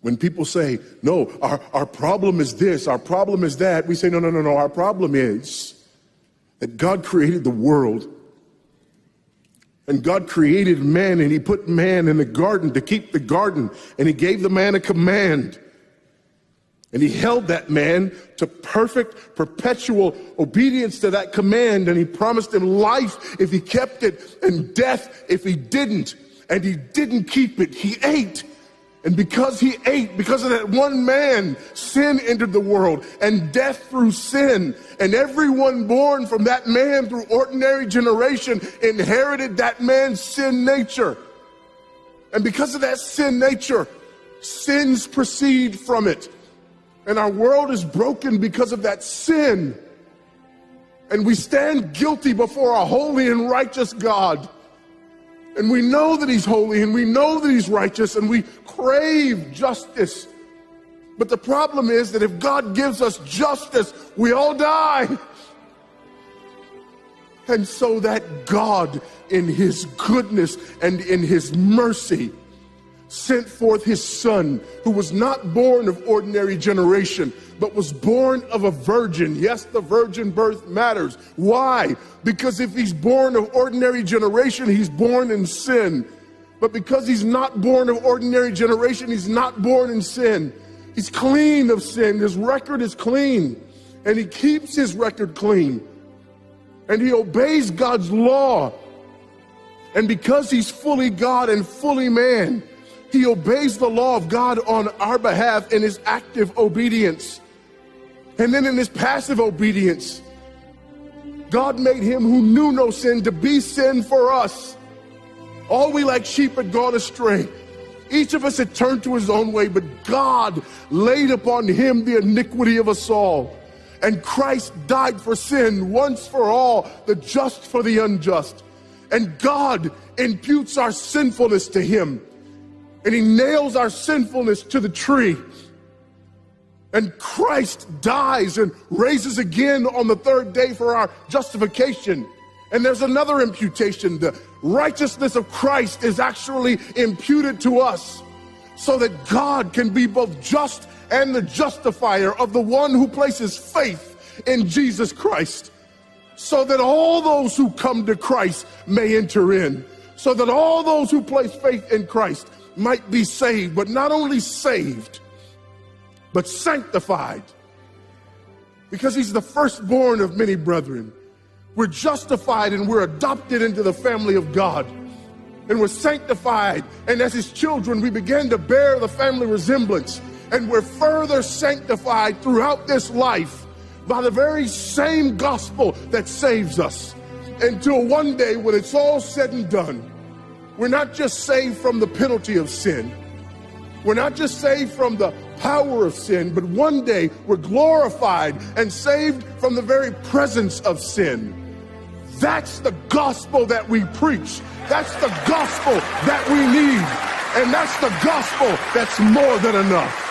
When people say, no, our problem is this, our problem is that, we say, no, our problem is that God created the world. And God created man, and he put man in the garden to keep the garden, and he gave the man a command. And he held that man to perfect, perpetual obedience to that command, and he promised him life if he kept it, and death if he didn't. And he didn't keep it. He ate. And because he ate, because of that one man, sin entered the world, and death through sin. And everyone born from that man through ordinary generation inherited that man's sin nature. And because of that sin nature, sins proceed from it. And our world is broken because of that sin. And we stand guilty before a holy and righteous God. And we know that he's holy, and we know that he's righteous, and we crave justice. But the problem is that if God gives us justice, we all die. And so that God, in his goodness and in his mercy, sent forth his son, who was not born of ordinary generation, but was born of a virgin. Yes, the virgin birth matters. Why? Because if he's born of ordinary generation, he's born in sin. But because he's not born of ordinary generation, he's not born in sin. He's clean of sin. His record is clean. And he keeps his record clean. And he obeys God's law. And because he's fully God and fully man, he obeys the law of God on our behalf in his active obedience. And then in his passive obedience, God made him who knew no sin to be sin for us. All we like sheep had gone astray. Each of us had turned to his own way, but God laid upon him the iniquity of us all. And Christ died for sin once for all, the just for the unjust. And God imputes our sinfulness to him. And he nails our sinfulness to the tree. And Christ dies and raises again on the third day for our justification. And there's another imputation. The righteousness of Christ is actually imputed to us so that God can be both just and the justifier of the one who places faith in Jesus Christ. So that all those who come to Christ may enter in. So that all those who place faith in Christ might be saved, but not only saved, but sanctified. Because he's the firstborn of many brethren. We're justified and we're adopted into the family of God. And we're sanctified. And as his children, we begin to bear the family resemblance. And we're further sanctified throughout this life by the very same gospel that saves us. Until one day when it's all said and done, we're not just saved from the penalty of sin. We're not just saved from the power of sin, but one day we're glorified and saved from the very presence of sin. That's the gospel that we preach. That's the gospel that we need. And that's the gospel that's more than enough.